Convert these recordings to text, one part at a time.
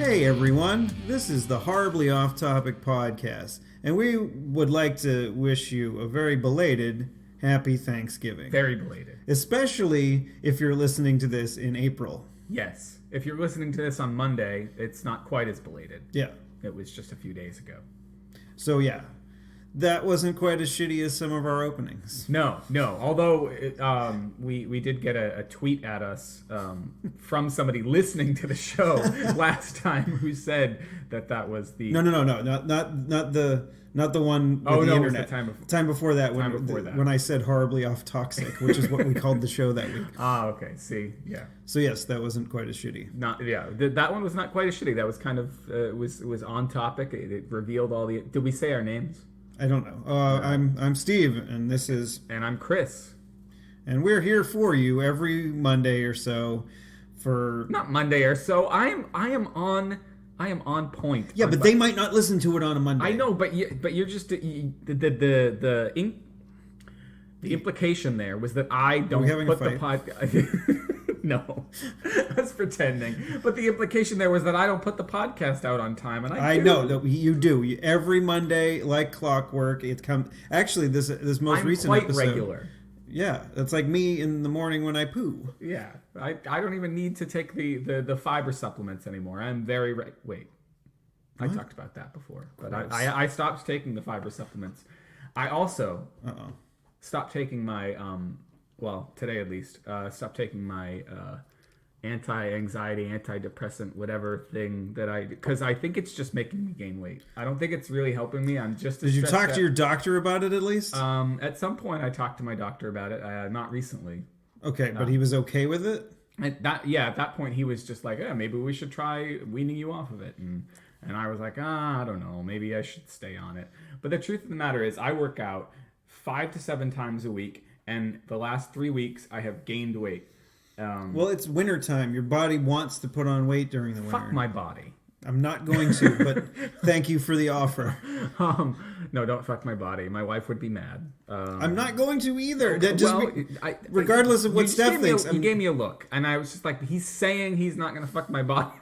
Hey everyone, this is the Horribly Off Topic podcast, and we would like to wish you a very belated Happy Thanksgiving. Very belated. Especially if you're listening to this in April. Yes. If you're listening to this on Monday, it's not quite as belated. Yeah. It was just a few days ago. So yeah, that wasn't quite as shitty as some of our openings. No. Although we did get a tweet at us from somebody listening to the show last time who said that was the No, not the one with the internet. It was the time before that when I said horribly off toxic, which is what we called the show that week. Okay. See, yeah. So yes, that wasn't quite as shitty. That one was not quite as shitty. That was kind of it was on topic. It revealed all the. Did we say our names? I don't know. I'm Steve, and this is... And I'm Chris. And we're here for you every Monday or so for... Not Monday or so. I am on point. Yeah, but they might not listen to it on a Monday. I know, but you're just... The implication there was that I don't put the podcast... No, I was pretending. But the implication there was that I don't put the podcast out on time, and I do. Know that you do. Every Monday, like clockwork, it comes. Actually, this most recent quite episode, regular. Yeah, it's like me in the morning when I poo. Yeah, I don't even need to take the fiber supplements anymore. I'm very wait. I talked about that before, but I stopped taking the fiber supplements. I also stopped taking my well, today at least, stopped taking my anti-anxiety, antidepressant, whatever thing that because I think it's just making me gain weight. I don't think it's really helping me. I'm just... Did you talk to your doctor about it at least? At some point I talked to my doctor about it, not recently. Okay, but he was okay with it? At that point he was just like, maybe we should try weaning you off of it. And I was like, I don't know, maybe I should stay on it. But the truth of the matter is I work out 5 to 7 times a week. And the last 3 weeks, I have gained weight. Well, it's wintertime. Your body wants to put on weight during the winter. Fuck my body. I'm not going to, but thank you for the offer. No, don't fuck my body. My wife would be mad. I'm not going to either. Regardless of what Steph thinks. You gave me a look, and I was just like, he's saying he's not going to fuck my body.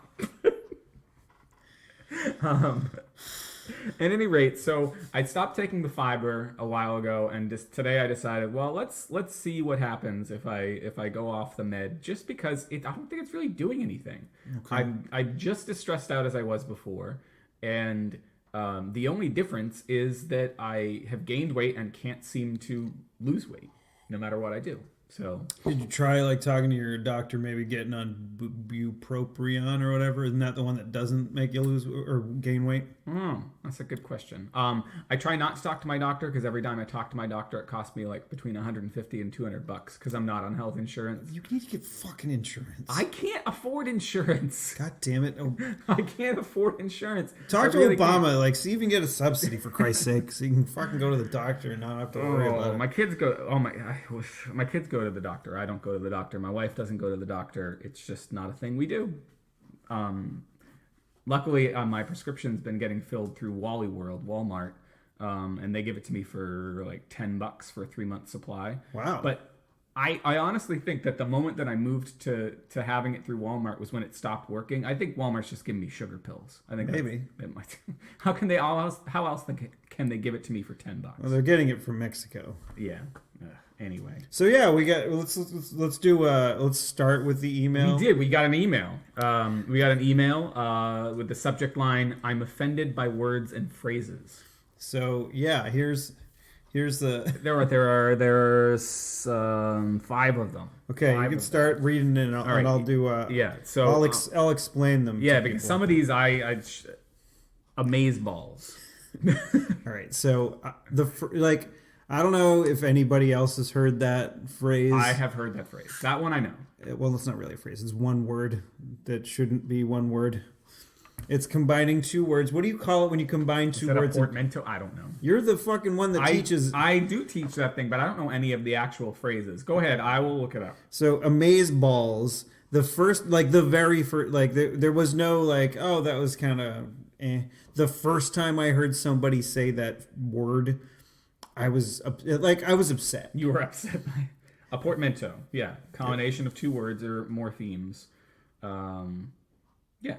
At any rate, so I stopped taking the fiber a while ago, and just today I decided, well, let's see what happens if I go off the med, just because I don't think it's really doing anything. Okay. I'm just as stressed out as I was before, and the only difference is that I have gained weight and can't seem to lose weight, no matter what I do. So did you try talking to your doctor, maybe getting on bupropion or whatever? Isn't that the one that doesn't make you lose or gain weight? That's a good question. I try not to talk to my doctor because every time I talk to my doctor, it costs me between $150 and $200 because I'm not on health insurance. You need to get fucking insurance. I can't afford insurance. God damn it! Oh. I can't afford insurance. Talk to Obama. See if you can get a subsidy for Christ's sake, so you can fucking go to the doctor and not have to worry about it. My kids go. My kids go to the doctor. I don't go to the doctor. My wife doesn't go to the doctor. It's just not a thing we do. Luckily, my prescription's been getting filled through Walmart, and they give it to me for $10 for a 3-month supply. Wow! But I honestly think that the moment that I moved to having it through Walmart was when it stopped working. I think Walmart's just giving me sugar pills. I think maybe it might. How else can they give it to me for $10? Well, they're getting it from Mexico. Yeah. Anyway. So yeah, let's start with the email. We got an email. We got an email with the subject line, "I'm offended by words and phrases." So yeah, here's the there's 5 of them. Okay, you can start reading it, and I'll do. So I'll explain them. Yeah, because some of these I amaze balls. All right, so I don't know if anybody else has heard that phrase. I have heard that phrase. That one I know. Well, it's not really a phrase. It's one word that shouldn't be one word. It's combining 2 words. What do you call it when you combine 2 words? A portmanteau? I don't know. You're the fucking one that teaches. I do teach that thing, but I don't know any of the actual phrases. Go ahead. I will look it up. So, amaze balls. The first, the very first, there was no, oh, that was kind of The first time I heard somebody say that word, I was upset. You were upset by a portmanteau. Yeah, combination of 2 words or more themes. Yeah.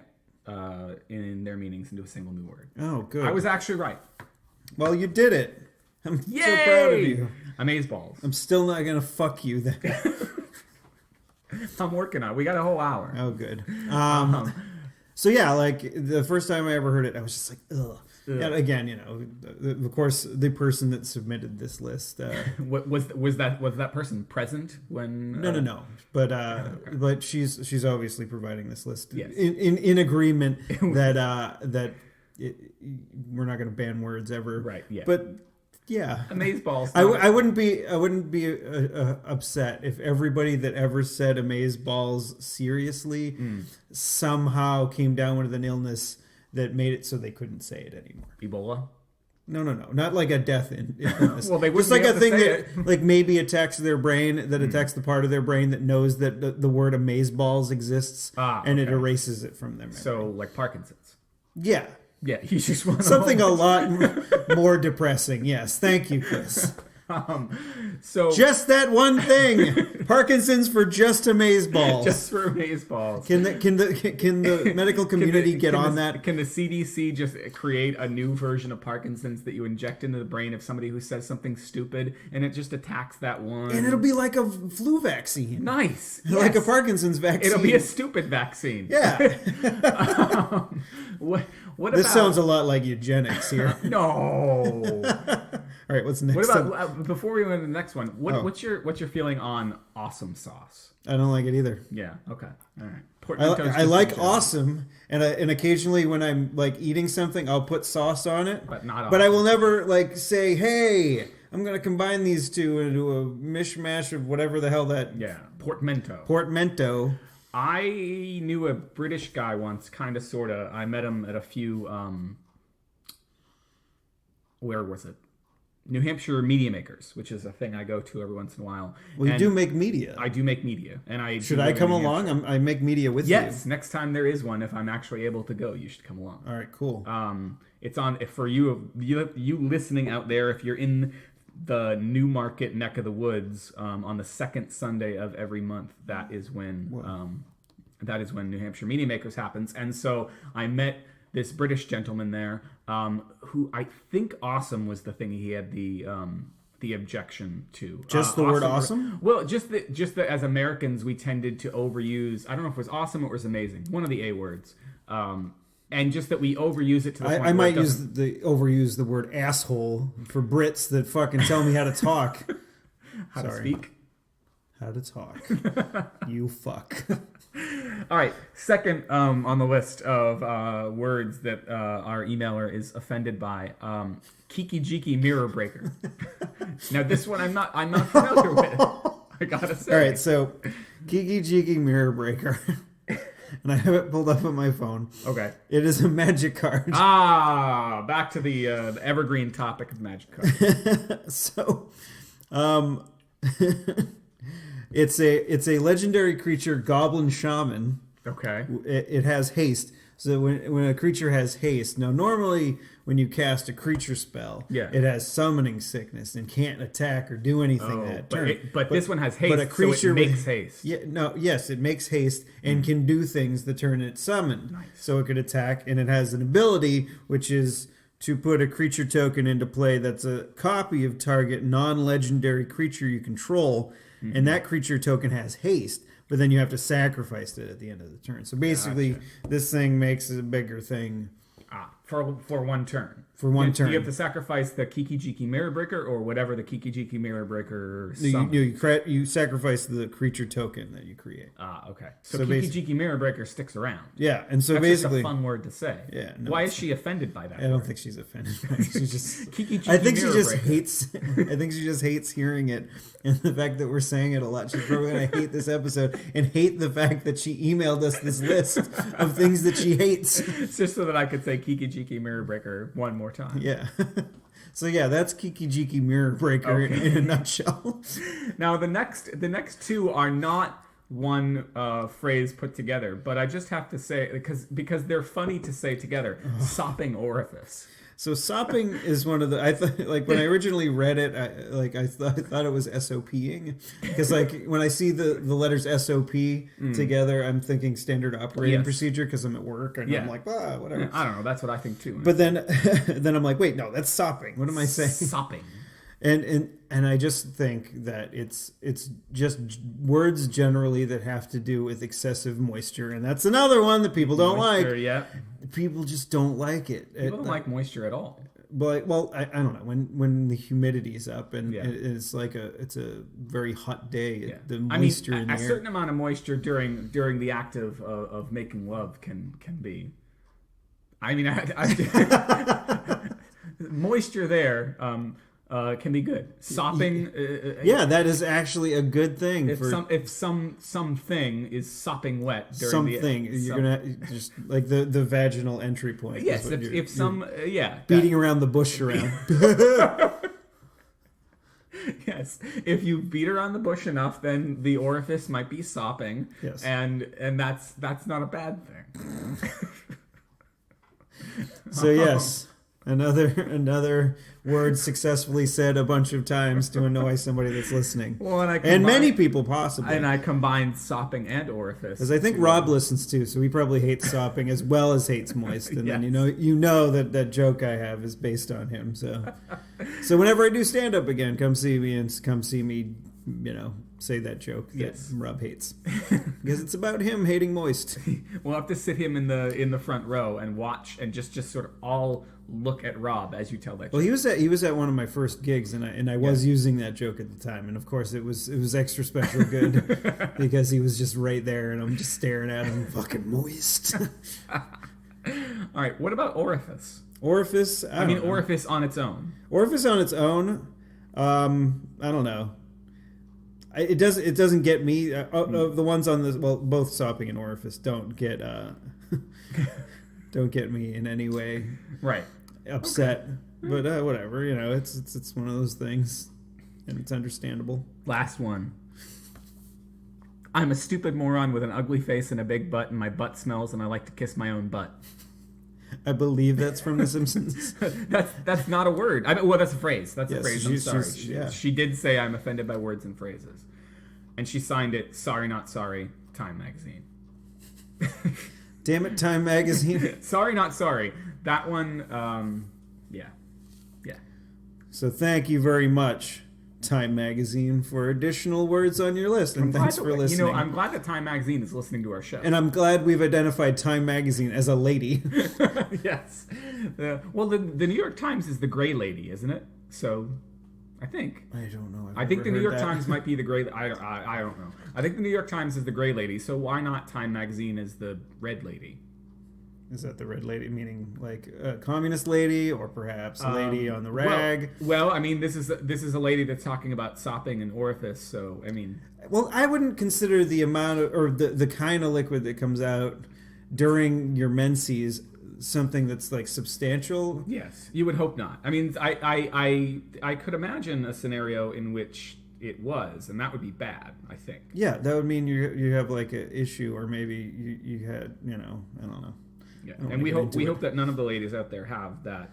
in their meanings into a single new word. Oh, good. I was actually right. Well, you did it. I'm Yay! so proud of you. Amazeballs. I'm still not gonna fuck you then. I'm working on it. We got a whole hour. Oh, good. So yeah, like the first time I ever heard it, I was just like, ugh. And again, you know, of course, the person that submitted this list. Was that person present when? No. But she's obviously providing this list Yes. in agreement that we're not going to ban words ever. Right. Yeah. But yeah, Amazeballs. I wouldn't be upset if everybody that ever said amazeballs seriously somehow came down with an illness that made it so they couldn't say it anymore. Ebola. No, not like a death illness. Well, they wouldn't just like be a able to thing say that it. like maybe attacks their brain, that attacks the part of their brain that knows that the word amazeballs exists, and it erases it from their memory. So like Parkinson's. Yeah. Yeah, you just want Something a lot more depressing. Yes, thank you, Chris. So Just that one thing. Parkinson's for just amazeballs. just for Amazeballs. Can the medical community get on that? Can the CDC just create a new version of Parkinson's that you inject into the brain of somebody who says something stupid, and it just attacks that one? And it'll be like a flu vaccine. Nice. Like a Yes. Parkinson's vaccine. It'll be a stupid vaccine. Yeah. What This about, sounds a lot like eugenics here. No. All right, what's next? What about before we go to the next one? What's your feeling on awesome sauce? I don't like it either. Yeah. Okay. All right. I like awesome, and occasionally when I'm like eating something, I'll put sauce on it. But not But I awesome. will never like say, "Hey, I'm gonna combine these two into a mishmash of whatever the hell that." Yeah. Portmanteau. Portmanteau. I knew a British guy once, kind of, sort of. I met him at a few. Where was it? New Hampshire Media Makers, which is a thing I go to every once in a while. Well, you do make media. I do make media, and I Should do I live in come New along? Hampshire. I make media with you. Yes, next time there is one, if I'm actually able to go, you should come along. All right, cool. It's on for you listening out there. If you're in the Newmarket neck of the woods, on the second Sunday of every month, that is when New Hampshire Media Makers happens. And so I met this British gentleman there, who I think awesome was the thing he had the objection to. Just the word awesome? Well, just that as Americans we tended to overuse. I don't know if it was awesome or it was amazing. One of the A words. And just that we overuse it to the point I where might it doesn't- overuse the word asshole for Brits that fucking tell me how to talk. how to speak. How to talk. You fuck. All right, second on the list of words that our emailer is offended by, Kiki-Jiki mirror breaker. Now this one I'm not familiar with. I gotta say. All right, so Kiki-Jiki mirror breaker. And I have it pulled up on my phone. Okay. It is a magic card. Back to the evergreen topic of magic cards. So, it's a legendary creature, Goblin Shaman. Okay. It has haste. So when a creature has haste, now normally when you cast a creature spell, it has summoning sickness and can't attack or do anything that turn. But this one has haste, but a creature so it makes haste. Yes, it makes haste and can do things the turn it's summoned. Nice. So it could attack, and it has an ability which is to put a creature token into play that's a copy of target non-legendary creature you control, and that creature token has haste. But then you have to sacrifice it at the end of the turn. So basically, this thing makes a bigger thing. For one turn. For one turn. Do you have to sacrifice the Kiki-Jiki mirror breaker or whatever the Kiki-Jiki mirror breaker You sacrifice the creature token that you create. Okay. So Kiki-Jiki mirror breaker sticks around. Yeah, and so That's basically... just a fun word to say. Yeah. No, why is she offended by that I don't word? think she's offended by it. She just... Kiki-Jiki I think she mirror just breaker. hates... I think she just hates hearing it. And the fact that we're saying it a lot. She's probably going to hate this episode and hate the fact that she emailed us this list of things that she hates. It's just so that I could say Kiki-Jiki mirror breaker one more time. Yeah. So yeah, that's Kiki-Jiki mirror breaker in a nutshell. Now the next two are not one phrase put together, but I just have to say because they're funny to say together. Sopping orifice. So sopping is one of the I thought like when I originally read it I thought it was SOPing because like when I see the letters SOP together I'm thinking standard operating procedure because I'm at work and I'm like whatever. I don't know, that's what I think too. But then then I'm like wait no that's sopping. What am I saying? Sopping. And I just think that it's just words generally that have to do with excessive moisture, and that's another one that people don't like. Yeah, people just don't like it. People don't like moisture at all. But well, I don't know when the humidity is up and it's like it's a very hot day. Yeah. The moisture in the a air. certain amount of moisture during the act of making love can be. I mean, moisture there. Can be good. Sopping. Yeah, that is actually a good thing. If something is sopping wet during you're gonna just like the vaginal entry point. Yes, if some beating around the bush around. Yes, if you beat around the bush enough, then the orifice might be sopping. Yes, and that's not a bad thing. So yes. Another word successfully said a bunch of times to annoy somebody that's listening. Well, and many people possibly. And I combined sopping and orifice. Because I think Rob listens too, so he probably hates sopping as well as hates moist. And then you know that joke I have is based on him. So whenever I do stand up again, come see me say that joke that Rob hates because it's about him hating moist. We'll have to sit him in the front row and watch and just sort of all look at Rob as you tell that joke. Well, he was at one of my first gigs and I was using that joke at the time, and of course it was extra special good because he was just right there and I'm just staring at him fucking moist. All right, what about orifice? Orifice? I mean orifice on its own. Orifice on its own? I don't know. It doesn't get me. Of the ones on this, well, both sopping and orifice don't get me in any way right upset. Okay. But whatever, it's one of those things, and it's understandable. Last one. I'm a stupid moron with an ugly face and a big butt, and my butt smells, and I like to kiss my own butt. I believe that's from The Simpsons. That's not a word. That's a phrase. That's a phrase. I'm sorry. She she did say I'm offended by words and phrases, and she signed it. Sorry, not sorry. Time magazine. Damn it, Time magazine. Sorry, not sorry. That one. Yeah. So thank you very much, Time magazine, for additional words on your list, and thanks for listening. I'm glad that Time magazine is listening to our show, and I'm glad we've identified Time magazine as a lady. Yes. Well, the New York Times is the gray lady, isn't it? So, I think. I don't know. I think the New York Times might be the gray. I don't know. I think the New York Times is the gray lady. So why not Time magazine is the red lady? Is that the red lady, meaning like a communist lady, or perhaps a lady on the rag? Well, I mean, this is a lady that's talking about sopping and orifice. So, I mean, well, I wouldn't consider the amount of, or the kind of liquid that comes out during your menses something that's like substantial. Yes, you would hope not. I mean, I could imagine a scenario in which it was, and that would be bad, I think. Yeah, that would mean you have like an issue, or maybe you had, I don't know. Yeah, and we hope that none of the ladies out there have that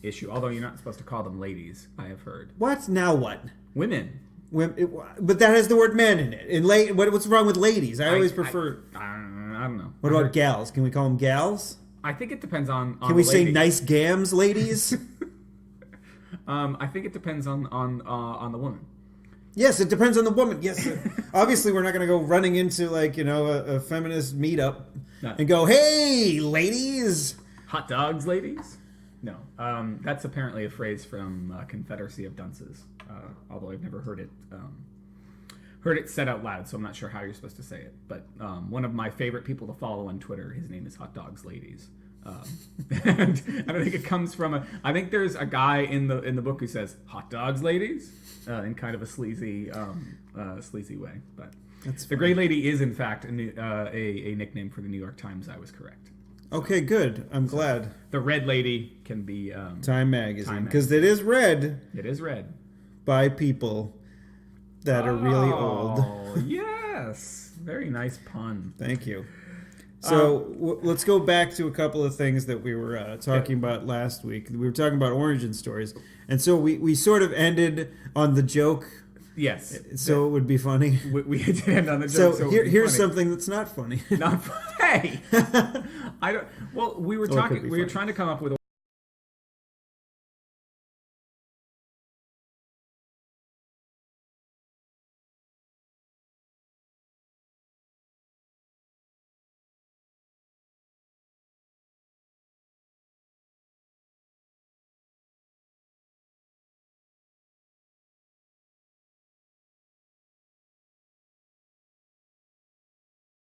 issue. Although you're not supposed to call them ladies, I have heard. What? Now what? Women. But that has the word man in it. And what's wrong with ladies? I always prefer. I don't know. What about gals? Can we call them gals? I think it depends on Can we say nice gams, ladies? I think it depends on the woman. Yes, it depends on the woman. Yes, obviously we're not going to go running into like a feminist meetup and go, "Hey, ladies, hot dogs, ladies." No, that's apparently a phrase from Confederacy of Dunces. Although I've never heard it said out loud, so I'm not sure how you're supposed to say it. But one of my favorite people to follow on Twitter, his name is Hot Dogs Ladies. And I don't think it comes from I think there's a guy in the book who says "Hot Dogs Ladies" in kind of a sleazy way. But the Gray Lady is in fact a nickname for the New York Times. I was correct. Okay, good. I'm glad. The Red Lady can be Time magazine, because it is read. It is read by people that are really old. Yes, very nice pun. Thank you. So let's go back to a couple of things that we were talking about last week. We were talking about origin stories, and so we sort of ended on the joke. Yes. So it would be funny. We did end on the joke. So here's something that's not funny. Not hey. I don't. Well, we were talking. We were trying to come up with